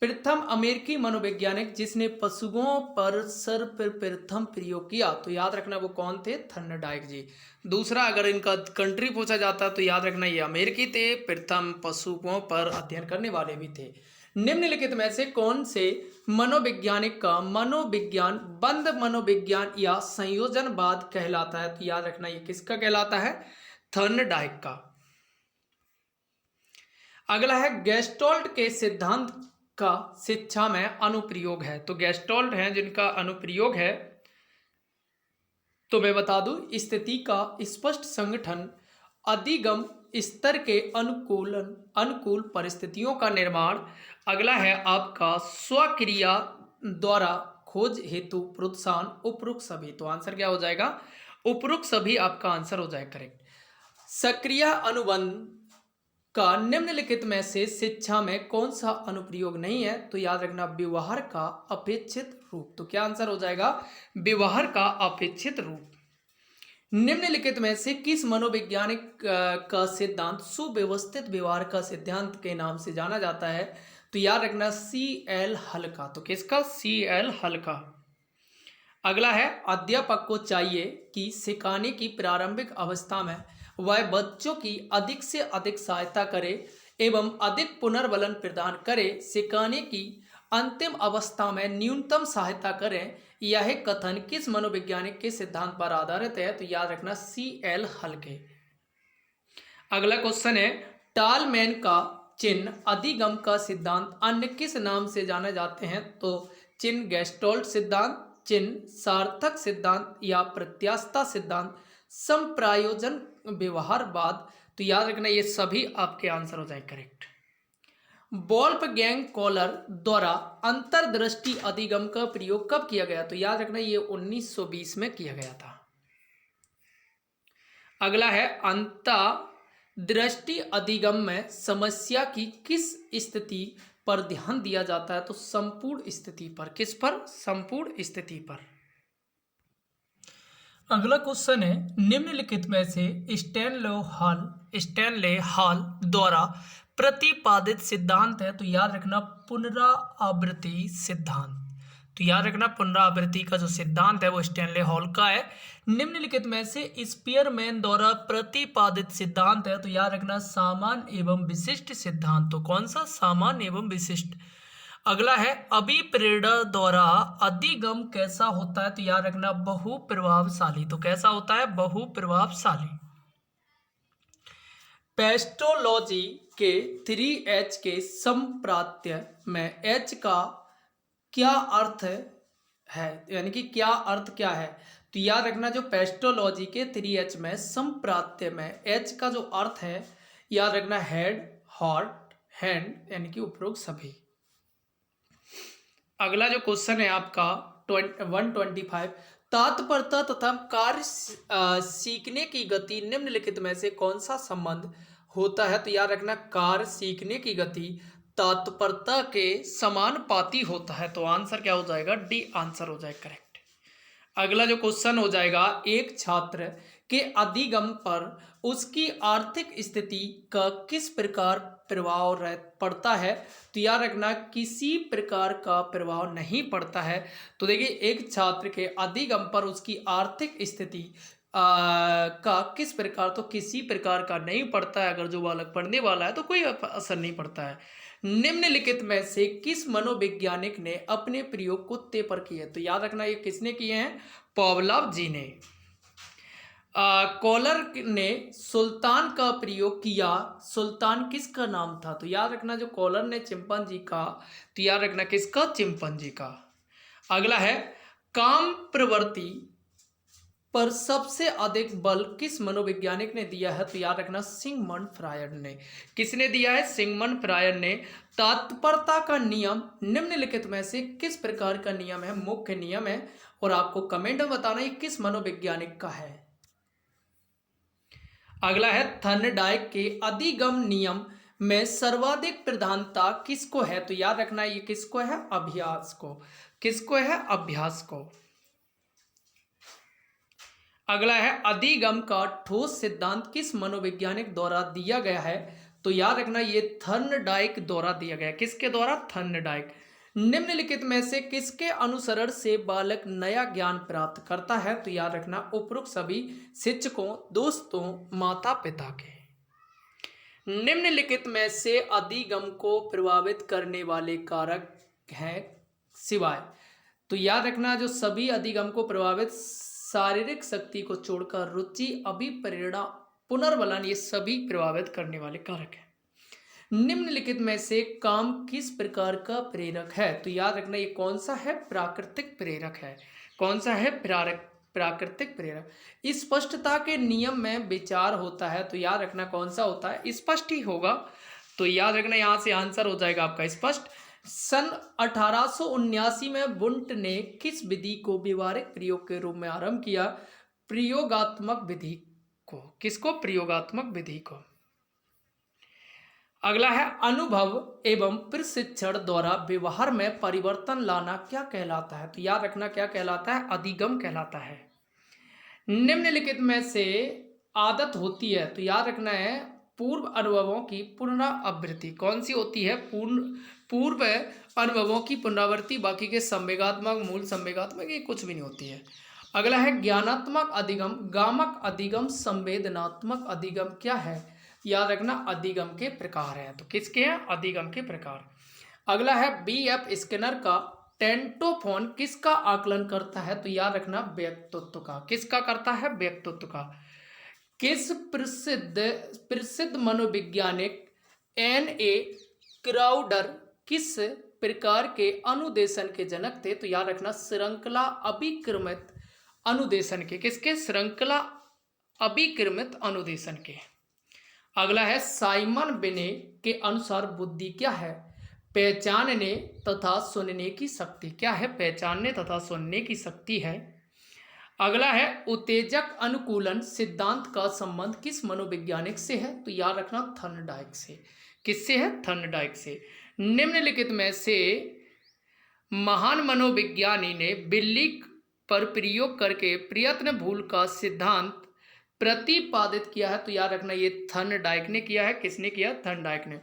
प्रथम अमेरिकी मनोवैज्ञानिक जिसने पशुओं पर सर्वप्रथम प्रयोग किया, तो याद रखना वो कौन थे? थर्नडाइक जी। दूसरा अगर इनका कंट्री पूछा जाता तो याद रखना ये अमेरिकी थे, प्रथम पशुओं पर अध्ययन करने वाले भी थे। निम्नलिखित में से कौन से मनोवैज्ञानिक का मनोविज्ञान बंद मनोविज्ञान या संयोजनवाद कहलाता है? तो याद रखना ये किसका कहलाता है? थर्नडाइक का। अगला है गेस्टोल्ट के सिद्धांत का शिक्षा में अनुप्रयोग है, तो गेस्टोल्ट हैं जिनका अनुप्रयोग है, तो मैं बता दूं स्थिति का स्पष्ट संगठन, अधिगम स्तर के अनुकूल परिस्थितियों का निर्माण। अगला है आपका स्वक्रिया द्वारा खोज हेतु प्रोत्साहन, उपरोक्त सभी। तो आंसर क्या हो जाएगा? उपरोक्त सभी आपका आंसर हो जाएगा करेक्ट। सक्रिय अनुबंध का निम्नलिखित में से शिक्षा में कौन सा अनुप्रयोग नहीं है? तो याद रखना व्यवहार का अपेक्षित रूप। तो क्या आंसर हो जाएगा? व्यवहार का अपेक्षित रूप। निम्नलिखित में से किस मनोवैज्ञानिक का सिद्धांत सुव्यवस्थित व्यवहार का सिद्धांत के नाम से जाना जाता है? तो याद रखना C.L. हल का। तो किसका? C.L. हल का। अगला है अध्यापक को चाहिए कि सिखाने की प्रारंभिक अवस्था में वह बच्चों की अधिक से अधिक सहायता करे एवं अधिक पुनर्बलन प्रदान करे, सिखाने की अंतिम अवस्था में न्यूनतम सहायता करें। यह कथन किस मनोवैज्ञानिक के सिद्धांत पर आधारित है? तो याद रखना C.L. हल के। अगला क्वेश्चन है टालमैन का चिन्ह अधिगम का सिद्धांत अन्य किस नाम से जाने जाते हैं? तो चिन्ह गेस्टोल्ट सिद्धांत, चिन्ह सार्थक सिद्धांत या प्रत्यास्थता सिद्धांत, संप्रायोजन व्यवहारवाद। तो याद रखना ये सभी आपके आंसर हो जाए करेक्ट। वोल्फगैंग कॉलर द्वारा अंतर्दृष्टि अधिगम का प्रयोग कब किया गया? तो याद रखना ये 1920 में किया गया था। अगला है अंतर्दृष्टि अधिगम में समस्या की किस स्थिति पर ध्यान दिया जाता है? तो संपूर्ण स्थिति पर। किस पर? संपूर्ण स्थिति पर। अगला क्वेश्चन है, निम्नलिखित में से स्टैनले हॉल द्वारा प्रतिपादित सिद्धांत है, तो याद रखना पुनरावृत्ति सिद्धांत। तो याद रखना पुनरावृत्ति का जो सिद्धांत है वो स्टैनले हॉल का है। निम्नलिखित में से स्पीयरमैन द्वारा प्रतिपादित सिद्धांत है, तो याद रखना सामान्य एवं विशिष्ट सिद्धांत। तो कौन सा? सामान्य एवं विशिष्ट। अगला है, अभिप्रेरणा द्वारा अधिगम कैसा होता है, तो याद रखना बहुप्रभावशाली। तो कैसा होता है? बहुप्रभावशाली। पेस्टोलॉजी के 3H के संप्रात्य में H का क्या अर्थ है, यानी कि क्या अर्थ क्या है? तो याद रखना जो पेस्टोलॉजी के 3H में संप्रात्य में H का जो अर्थ है, याद रखना हेड, हार्ट, हैंड, यानी कि उपरोक्त सभी। अगला जो क्वेश्चन है आपका 125, तात्पर्यता तथा कार्य सीखने की गति निम्नलिखित में से कौन सा संबंध होता है? तो याद रखना कार्य सीखने की गति तात्पर्यता के समानुपाती होता है। तो आंसर क्या हो जाएगा? डी आंसर हो जाएगा करेक्ट। अगला जो क्वेश्चन हो जाएगा, एक छात्र के अधिगम पर उसकी आर्थिक स्थिति का किस प्रकार प्रभाव पड़ता है? तो याद रखना किसी प्रकार का प्रभाव नहीं पड़ता है। तो देखिए, एक छात्र के अधिगम पर उसकी आर्थिक स्थिति का किस प्रकार, तो किसी प्रकार का नहीं पड़ता है। अगर जो बालक पढ़ने वाला है तो कोई असर नहीं पड़ता है। निम्नलिखित में से किस मनोवैज्ञानिक ने अपने प्रयोग कुत्ते पर किए? तो याद रखना ये किसने किए हैं? पावलोव जी ने। कॉलर ने सुल्तान का प्रयोग किया, सुल्तान किसका नाम था? तो याद रखना जो कॉलर ने चिंपांजी का, तो याद रखना किसका? चिंपांजी का। अगला है, काम प्रवृत्ति पर सबसे अधिक बल किस मनोवैज्ञानिक ने दिया है? तो याद रखना सिगमंड फ्रायड ने। किसने दिया है? सिगमंड फ्रायड ने। तात्पर्यता का नियम निम्नलिखित में से किस प्रकार का नियम है? मुख्य नियम है, और आपको कमेंट में बताना ये किस मनोवैज्ञानिक का है। अगला है, थर्नडाइक के अधिगम नियम में सर्वाधिक प्रधानता किसको है? तो याद रखना ये किसको है? अभ्यास को। किसको है? अभ्यास को। अगला है, अधिगम का ठोस सिद्धांत किस मनोवैज्ञानिक द्वारा दिया गया है? तो याद रखना ये थर्नडाइक द्वारा दिया गया। किसके द्वारा? थर्नडाइक। निम्नलिखित में से किसके अनुसरण से बालक नया ज्ञान प्राप्त करता है? तो याद रखना उपरोक्त सभी शिक्षकों, दोस्तों, माता पिता के। निम्नलिखित में से अधिगम को प्रभावित करने वाले कारक हैं सिवाय। तो याद रखना जो सभी अधिगम को प्रभावित, शारीरिक शक्ति को छोड़कर रुचि, अभिप्रेरणा, पुनर्बलन, ये सभी प्रभावित करने वाले कारक हैं। निम्नलिखित में से काम किस प्रकार का प्रेरक है? तो याद रखना ये कौन सा है? प्राकृतिक प्रेरक है। कौन सा है? प्राकृतिक प्रेरक। स्पष्टता के नियम में विचार होता है, तो याद रखना कौन सा होता है? स्पष्ट ही होगा। तो याद रखना यहाँ से आंसर हो जाएगा आपका स्पष्ट। सन 1879 में वुंट ने किस विधि को व्यवहारिक प्रयोग के रूप में आरंभ किया? प्रयोगात्मक विधि को। किसको? प्रयोगात्मक विधि को। अगला है, अनुभव एवं प्रशिक्षण द्वारा व्यवहार में परिवर्तन लाना क्या कहलाता है? तो याद रखना क्या कहलाता है? अधिगम कहलाता है। निम्नलिखित में से आदत होती है, तो याद रखना है पूर्व अनुभवों की पुनरावृत्ति। कौन सी होती है? पूर्व अनुभवों की पुनरावृत्ति। बाकी के संवेगात्मक, मूल संवेगात्मक, ये कुछ भी नहीं होती है। अगला है, ज्ञानात्मक अधिगम, गामक अधिगम, संवेदनात्मक अधिगम क्या है? याद रखना अधिगम के प्रकार है। तो किसके हैं? अधिगम के प्रकार। अगला है, BF स्किनर का टेंटोफोन किसका आकलन करता है? तो याद रखना व्यक्तित्व का। किसका करता है? व्यक्तित्व का। किस प्रसिद्ध मनोवैज्ञानिक NA क्राउडर किस प्रकार के अनुदेशन के जनक थे? तो याद रखना श्रृंखला अभिक्रमित अनुदेशन के। किसके? श्रृंखला अभिक्रमित अनुदेशन के। अगला है, साइमन बिने के अनुसार बुद्धि क्या है? पहचानने तथा सुनने की शक्ति। क्या है? पहचानने तथा सुनने की शक्ति है। अगला है, उत्तेजक अनुकूलन सिद्धांत का संबंध किस मनोवैज्ञानिक से है? तो याद रखना थर्नडाइक से। किससे है? थर्नडाइक से। निम्नलिखित में से महान मनोविज्ञानी ने बिल्ली पर प्रयोग करके प्रयत्न भूल का सिद्धांत प्रतिपादित किया है। तो याद रखना ये थर्नडाइक ने किया है। किसने किया? थर्नडाइक ने।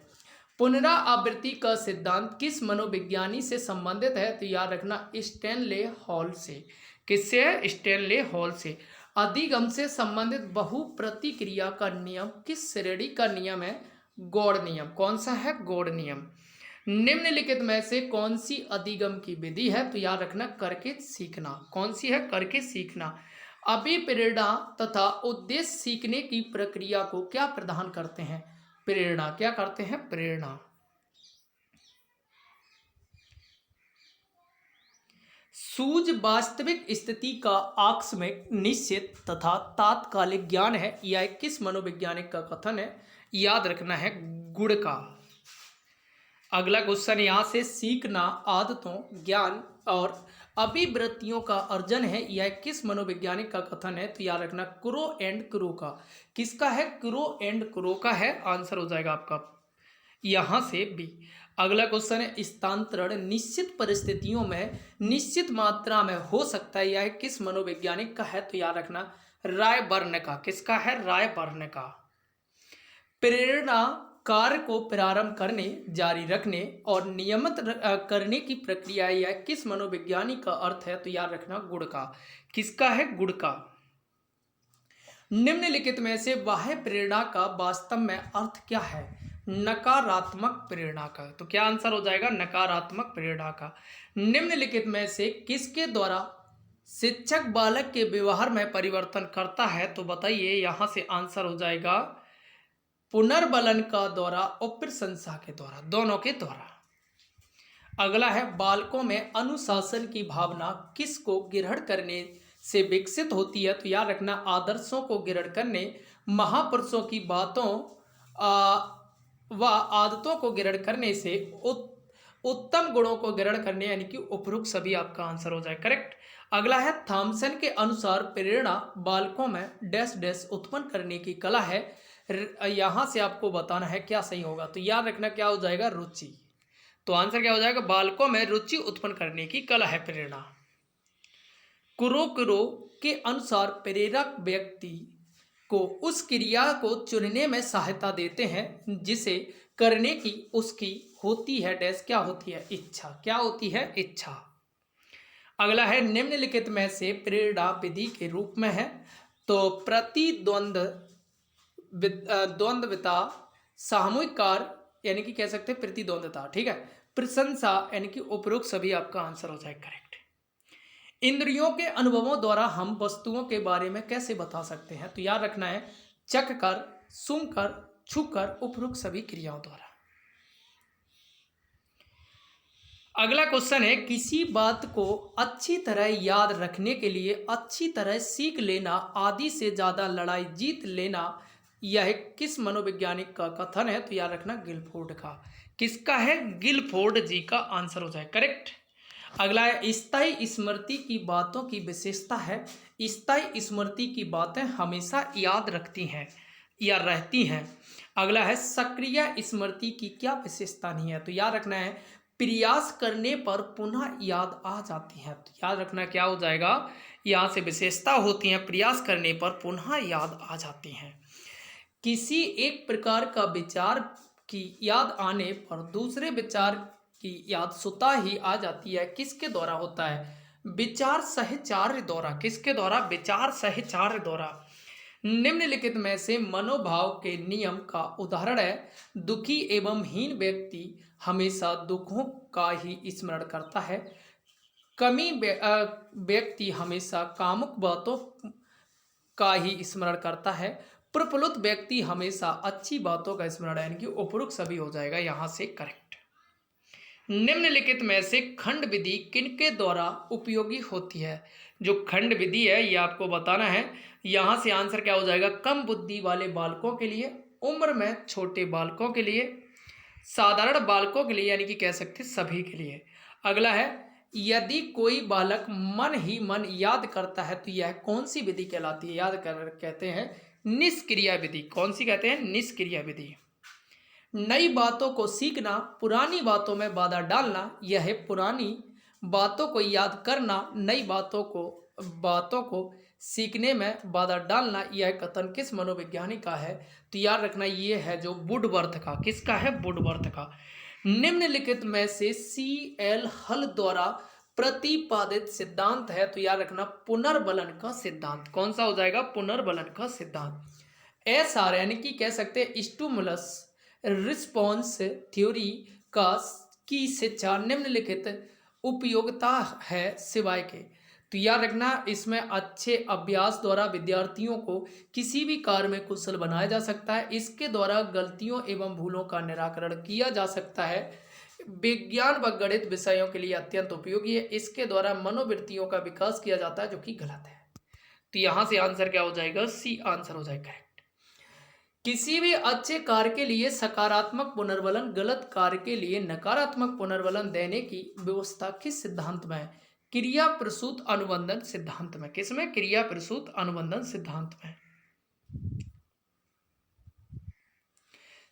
पुनरावृत्ति का सिद्धांत किस मनोविज्ञानी से संबंधित है? तो याद रखना स्टैनले हॉल से। किससे है? स्टैनले हॉल से। अधिगम से संबंधित बहुप्रतिक्रिया का नियम किस श्रेणी का नियम है? गौड़ नियम। कौन सा है? गौड़ नियम। निम्नलिखित में से कौन सी अधिगम की विधि है? तो याद रखना करके सीखना। कौन सी है? करके सीखना। अभिप्रेरणा तथा उद्देश्य सीखने की प्रक्रिया को क्या प्रदान करते हैं? प्रेरणा। क्या करते हैं? प्रेरणा। सूझ वास्तविक स्थिति का आकस्मिक, निश्चित तथा तात्कालिक ज्ञान है। यह किस मनोवैज्ञानिक का कथन है? याद रखना है गुण का। अगला क्वेश्चन यहाँ से सीखना आदतों, ज्ञान और अभिवृत्तियों का अर्जन है। यह किस मनोवैज्ञानिक का कथन है? तो याद रखना क्रो एंड क्रो का। किसका है? क्रो एंड क्रो का है। आंसर हो जाएगा आपका यहां से बी। अगला क्वेश्चन है स्थानांतरण निश्चित परिस्थितियों में निश्चित मात्रा में हो सकता है। यह किस मनोवैज्ञानिक का है? तो याद रखना रायबर्न का। किसका है? रायबर्न का। प्रेरणा कार्य को प्रारंभ करने, जारी रखने और नियमित करने की प्रक्रिया। यह किस मनोविज्ञानी का अर्थ है? तो याद रखना गुण का। किसका है? गुण का। निम्नलिखित में से बाह्य प्रेरणा का वास्तव में अर्थ क्या है? नकारात्मक प्रेरणा का। तो क्या आंसर हो जाएगा? नकारात्मक प्रेरणा का। निम्नलिखित में से किसके द्वारा शिक्षक बालक के व्यवहार में परिवर्तन करता है? तो बताइए। यहां से आंसर हो जाएगा पुनर्बलन का द्वारा और प्रशंसा के द्वारा, दोनों के द्वारा। अगला है बालकों में अनुशासन की भावना किसको ग्रहण करने से विकसित होती है? तो याद रखना आदर्शों को ग्रहण करने, महापुरुषों की बातों व आदतों को ग्रहण करने से, उत्तम गुणों को ग्रहण करने, यानी कि उपरोक्त सभी आपका आंसर हो जाए करेक्ट। अगला है थॉमसन के अनुसार प्रेरणा बालकों में डैश डैश उत्पन्न करने की कला है। यहां से आपको बताना है क्या सही होगा। तो याद रखना क्या हो जाएगा? रुचि। तो आंसर क्या हो जाएगा? बालकों में रुचि उत्पन्न करने की कला है प्रेरणा। कुरो के अनुसार प्रेरक व्यक्ति को उस क्रिया को चुनने में सहायता देते हैं जिसे करने की उसकी होती है डैश। क्या होती है? इच्छा। क्या होती है? इच्छा। अगला है निम्नलिखित में से प्रेरणा विधि के रूप में है। तो द्वंद्वता, सामूहिक कार्य यानी कि कह सकते हैं प्रतिद्वंदता, ठीक है, प्रशंसा यानी कि उपरोक्त सभी आपका आंसर हो जाए करेक्ट। इंद्रियों के अनुभवों द्वारा हम वस्तुओं के बारे में कैसे बता सकते हैं? तो याद रखना है चख कर, सूंघ कर, छू कर, उपरोक्त सभी क्रियाओं द्वारा। अगला क्वेश्चन है किसी बात को अच्छी तरह याद रखने के लिए अच्छी तरह सीख लेना आदि से ज्यादा लड़ाई जीत लेना, यह किस मनोवैज्ञानिक का कथन है? तो याद रखना गिलफोर्ड का। किसका है? गिलफोर्ड जी का आंसर हो जाए करेक्ट। अगला है स्थायी स्मृति की बातों की विशेषता है। स्थायी स्मृति की बातें हमेशा याद रखती हैं या रहती हैं। अगला है सक्रिय स्मृति की क्या विशेषता नहीं है? तो याद रखना है प्रयास करने पर पुनः याद आ जाती है। तो याद रखना क्या हो जाएगा? यहाँ से विशेषता होती है प्रयास करने पर पुनः याद आ जाती हैं। किसी एक प्रकार का विचार की याद आने पर दूसरे विचार की याद स्वतः ही आ जाती है। किसके द्वारा होता है? विचार सहचार्य द्वारा। किसके द्वारा? विचार सहचार्य द्वारा। निम्नलिखित में से मनोभाव के नियम का उदाहरण है दुखी एवं हीन व्यक्ति हमेशा दुखों का ही स्मरण करता है। कमी व्यक्ति हमेशा कामुक बातों का ही स्मरण करता है। प्रफुल्लित व्यक्ति हमेशा अच्छी बातों का स्मरण, यानी कि उपरोक्त सभी हो जाएगा यहाँ से करेक्ट। निम्नलिखित में से खंड विधि किनके द्वारा उपयोगी होती है? जो खंड विधि है ये आपको बताना है। यहाँ से आंसर क्या हो जाएगा? कम बुद्धि वाले बालकों के लिए, उम्र में छोटे बालकों के लिए, साधारण बालकों के लिए, यानी कि कह सकते सभी के लिए। अगला है यदि कोई बालक मन ही मन याद करता है तो यह कौन सी विधि कहलाती है? याद कर कहते हैं निष्क्रिय विधि। कौन सी कहते हैं? निष्क्रिय विधि। नई बातों को सीखना, पुरानी बातों में बाधा डालना, यह पुरानी बातों को याद करना, नई बातों को बातों को सीखने में बाधा डालना, यह कथन किस मनोविज्ञानी का है? तो याद रखना ये है जो वुडवर्थ का। किसका है? वुडवर्थ का। निम्नलिखित में से CL हल द्वारा प्रतिपादित सिद्धांत है, तो याद रखना पुनर्बलन का सिद्धांत। कौन सा हो जाएगा? पुनर्बलन का सिद्धांत। SR यानी कि कह सकते हैं स्टिमुलस रिस्पॉन्स थ्योरी का की शिक्षा निम्नलिखित उपयोगिता है सिवाय के। तो याद रखना इसमें अच्छे अभ्यास द्वारा विद्यार्थियों को किसी भी कार्य में कुशल बनाया जा सकता है। इसके द्वारा गलतियों एवं भूलों का निराकरण किया जा सकता है। विज्ञान व गणित विषयों के लिए अत्यंत उपयोगी है। इसके द्वारा मनोवृत्तियों का विकास किया जाता है, जो कि गलत है। तो यहां से आंसर क्या हो जाएगा? C आंसर हो जाएगा करेक्ट। किसी भी अच्छे कार्य के लिए सकारात्मक पुनर्बलन, गलत कार्य के लिए नकारात्मक पुनर्बलन देने की व्यवस्था किस सिद्धांत में है? क्रिया प्रसूत अनुबंधन सिद्धांत में। किसमें? क्रिया प्रसूत अनुबंधन सिद्धांत में।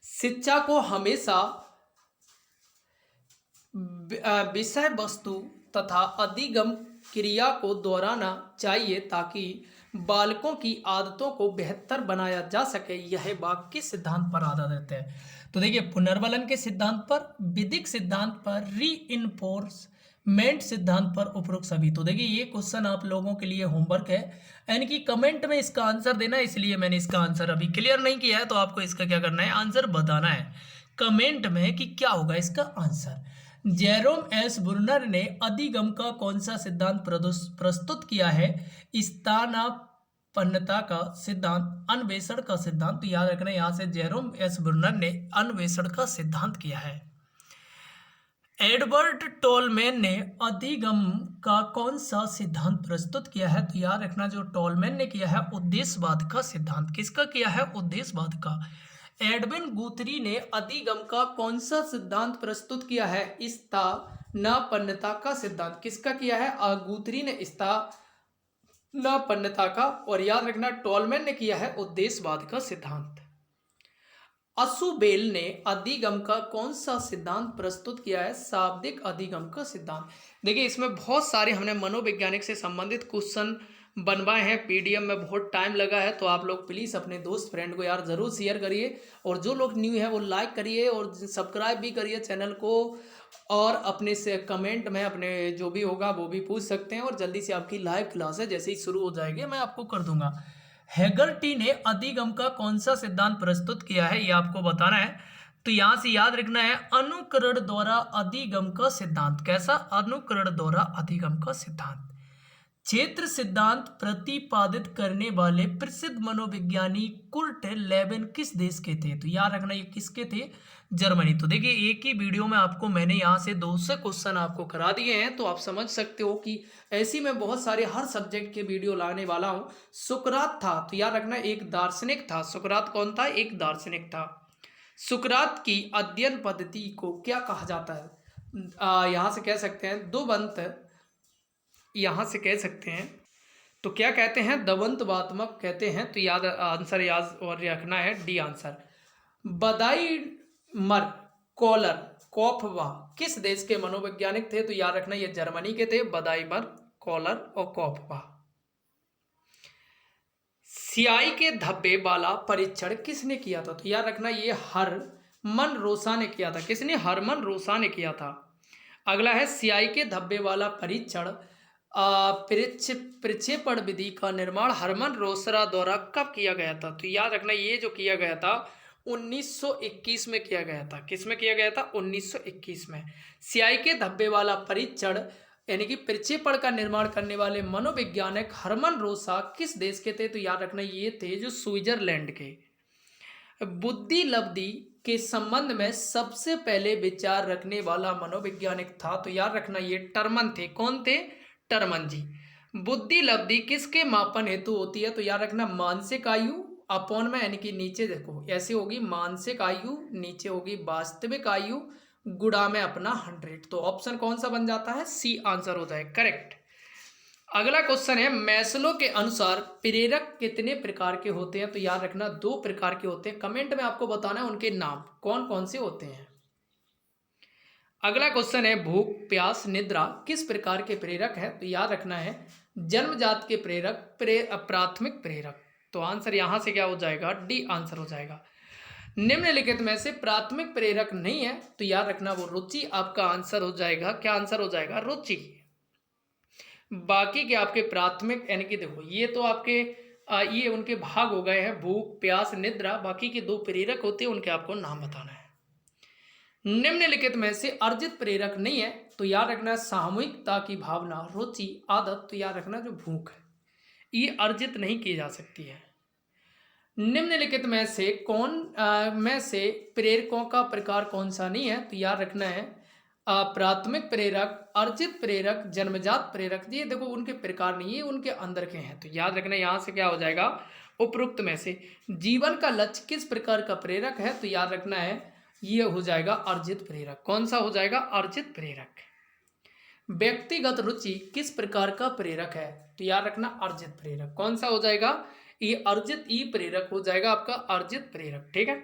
शिक्षा को हमेशा विषय वस्तु तथा अधिगम क्रिया को दोहराना चाहिए ताकि बालकों की आदतों को बेहतर बनाया जा सके। यह बात किस सिद्धांत पर आधारित है? तो देखिए पुनर्बलन के सिद्धांत पर, विधिक सिद्धांत पर, रीइंफोर्समेंट सिद्धांत पर, उपरोक्त सभी। तो देखिए ये क्वेश्चन आप लोगों के लिए होमवर्क है, यानी कि कमेंट में इसका आंसर देना, इसलिए मैंने इसका आंसर अभी क्लियर नहीं किया है। तो आपको इसका क्या करना है? आंसर बताना है कमेंट में कि क्या होगा इसका आंसर। जेरोम एस बुर्नर ने अधिगम का कौन सा सिद्धांत प्रस्तुत किया है? स्थानापन्नता का सिद्धांत, अन्वेषण का सिद्धांत। तो याद रखना यहां से जेरोम एस बुर्नर ने अन्वेषण का सिद्धांत किया है। एडवर्ड टोलमैन ने अधिगम का कौन सा सिद्धांत प्रस्तुत किया है? तो याद रखना जो टोलमैन ने किया है उद्देश्यवाद का सिद्धांत। किसका किया है? उद्देश्यवाद का। एडविन गुथरी ने अधिगम का कौन सा सिद्धांत प्रस्तुत किया है? स्थानापन्नता का सिद्धांत। किसका किया है? गुथरी ने स्थानापन्नता का। और याद रखना टोलमैन ने किया है उद्देश्यवाद का सिद्धांत। असुबेल ने अधिगम का कौन सा सिद्धांत प्रस्तुत किया है? शाब्दिक अधिगम का सिद्धांत। देखिए इसमें बहुत सारे हमने मनोवैज्ञानिक से संबंधित क्वेश्चन बनवाए हैं, पीडीएफ में बहुत टाइम लगा है। तो आप लोग प्लीज़ अपने दोस्त फ्रेंड को यार ज़रूर शेयर करिए, और जो लोग न्यू है वो लाइक करिए और सब्सक्राइब भी करिए चैनल को। और अपने से कमेंट में अपने जो भी होगा वो भी पूछ सकते हैं, और जल्दी से आपकी लाइव क्लास है जैसे ही शुरू हो जाएगी मैं आपको कर दूंगा। हेगर्टी ने अधिगम का कौन सा सिद्धांत प्रस्तुत किया है? ये आपको बताना है। तो यहां से याद रखना है अनुकरण द्वारा अधिगम का सिद्धांत। कैसा? अनुकरण द्वारा अधिगम का सिद्धांत। क्षेत्र सिद्धांत प्रतिपादित करने वाले प्रसिद्ध मनोविज्ञानी कुर्ट लेविन किस देश के थे? तो याद रखना ये किसके थे? जर्मनी। तो देखिए एक ही वीडियो में आपको मैंने यहाँ से 200 क्वेश्चन आपको करा दिए हैं, तो आप समझ सकते हो कि ऐसी मैं बहुत सारे हर सब्जेक्ट के वीडियो लाने वाला हूँ। सुकरात था, तो याद रखना एक दार्शनिक था। सुकरात कौन था? एक दार्शनिक था। सुकरात की अध्ययन पद्धति को क्या कहा जाता है? यहाँ से कह सकते हैं द्वंद्व, यहाँ से कह सकते हैं तो क्या कहते हैं? द्वंद्वात्मक कहते हैं। तो याद आंसर याद और रखना है डी आंसर। बदाइमर कॉलर कॉफवा किस देश के मनोवैज्ञानिक थे? तो याद रखना ये जर्मनी के थे, बदाइमर कॉलर और कॉफवा। स्याही के धब्बे वाला परीक्षण किसने किया था? तो याद रखना ये हरमन रोसा ने किया था। किसने? हरमन रोसा ने किया था। अगला है स्याही के धब्बे वाला परीक्षण प्रक्षेपण विधि का निर्माण हरमन रोसरा द्वारा कब किया गया था? तो याद रखना ये जो किया गया था 1921 में किया गया था। किस में किया गया था? 1921 में। स्याही के धब्बे वाला परीक्षण यानी कि प्रक्षेपण का निर्माण करने वाले मनोवैज्ञानिक हरमन रोसा किस देश के थे? तो याद रखना ये थे जो स्विट्जरलैंड के। बुद्धि लब्धि के संबंध में सबसे पहले विचार रखने वाला मनोवैज्ञानिक था। तो याद रखना ये टर्मन थे। कौन थे? टर्मन जी। बुद्धि लब्धि किसके मापन हेतु होती है? तो याद रखना मानसिक आयु अपॉन में, यानी कि नीचे देखो ऐसे होगी मानसिक आयु, नीचे होगी वास्तविक आयु, गुणा में अपना 100। तो ऑप्शन कौन सा बन जाता है? सी आंसर होता है करेक्ट। अगला क्वेश्चन है मैस्लो के अनुसार प्रेरक कितने प्रकार के होते हैं? तो याद रखना 2 प्रकार के होते हैं। कमेंट में आपको बताना है उनके नाम कौन कौन से होते हैं। अगला क्वेश्चन है भूख प्यास निद्रा किस प्रकार के प्रेरक है? तो याद रखना है जन्मजात के प्रेरक प्राथमिक प्रेरक। तो आंसर यहां से क्या हो जाएगा, डी आंसर हो जाएगा। निम्नलिखित में से प्राथमिक प्रेरक नहीं है तो याद रखना वो रुचि आपका आंसर हो जाएगा। क्या आंसर हो जाएगा, रुचि। बाकी के आपके प्राथमिक यानी कि देखो ये तो आपके ये उनके भाग हो गए हैं, भूख प्यास निद्रा। बाकी के दो प्रेरक होते हैं, उनके आपको नाम बताना है। निम्नलिखित में से अर्जित प्रेरक नहीं है तो याद रखना सामूहिकता की भावना, रुचि, आदत। तो याद रखना जो भूख है ये अर्जित नहीं की जा सकती है। निम्नलिखित में से में से प्रेरकों का प्रकार कौन सा नहीं है तो याद रखना है प्राथमिक प्रेरक, अर्जित प्रेरक, जन्मजात प्रेरक। ये देखो उनके प्रकार नहीं है, उनके अंदर के हैं। तो याद रखना यहां से क्या हो जाएगा, उपरोक्त में से जीवन का लक्ष्य किस प्रकार का प्रेरक है तो याद रखना है ये हो जाएगा अर्जित प्रेरक। कौन सा हो जाएगा, अर्जित प्रेरक। व्यक्तिगत रुचि किस प्रकार का प्रेरक है तो याद रखना अर्जित प्रेरक। कौन सा हो जाएगा, ये अर्जित ई प्रेरक हो जाएगा आपका, अर्जित प्रेरक। ठीक है।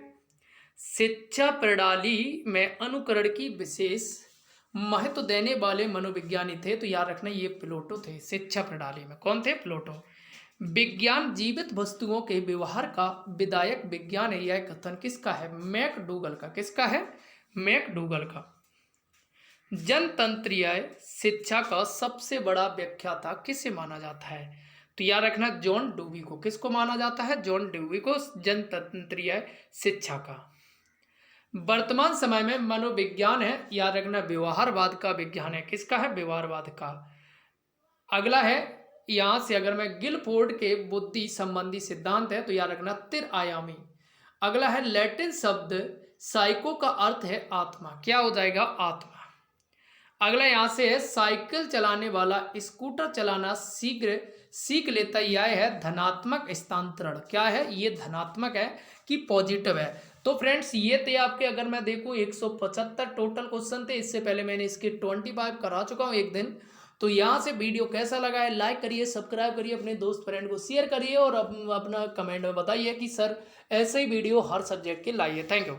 शिक्षा प्रणाली में अनुकरण की विशेष महत्व देने वाले मनोविज्ञानी थे तो याद रखना ये प्लेटो थे। शिक्षा प्रणाली में कौन थे, प्लेटो। विज्ञान जीवित वस्तुओं के व्यवहार का विधायक विज्ञान है, यह कथन किसका है, मैकडूगल का। किसका है, मैकडूगल का। जनतंत्रीय शिक्षा का सबसे बड़ा व्याख्याता किसे माना जाता है तो याद रखना जॉन डेवी को। किसको माना जाता है, जॉन डेवी को, जनतंत्रीय शिक्षा का। वर्तमान समय में मनोविज्ञान है, याद रखना व्यवहारवाद का विज्ञान है। किसका है, व्यवहारवाद का। अगला है यहां से अगर मैं गिलफोर्ड के बुद्धि संबंधी सिद्धांत है तो याद रखना त्रिआयामी। अगला है लैटिन शब्द साइको का अर्थ है आत्मा। क्या हो जाएगा, आत्मा। अगला यहां से है साइकिल चलाने वाला स्कूटर चलाना शीघ्र सीख लेता, यह है धनात्मक स्थानांतरण। क्या है, ये धनात्मक है कि पॉजिटिव है। तो फ्रेंड्स ये थे आपके, अगर मैं देखूं 175 टोटल क्वेश्चन थे। इससे पहले मैंने इसके 25 करा चुका हूं एक दिन। तो यहाँ से वीडियो कैसा लगा है लाइक करिए, सब्सक्राइब करिए, अपने दोस्त फ्रेंड को शेयर करिए और अपना कमेंट में बताइए कि सर ऐसे ही वीडियो हर सब्जेक्ट के लाइए। Thank you.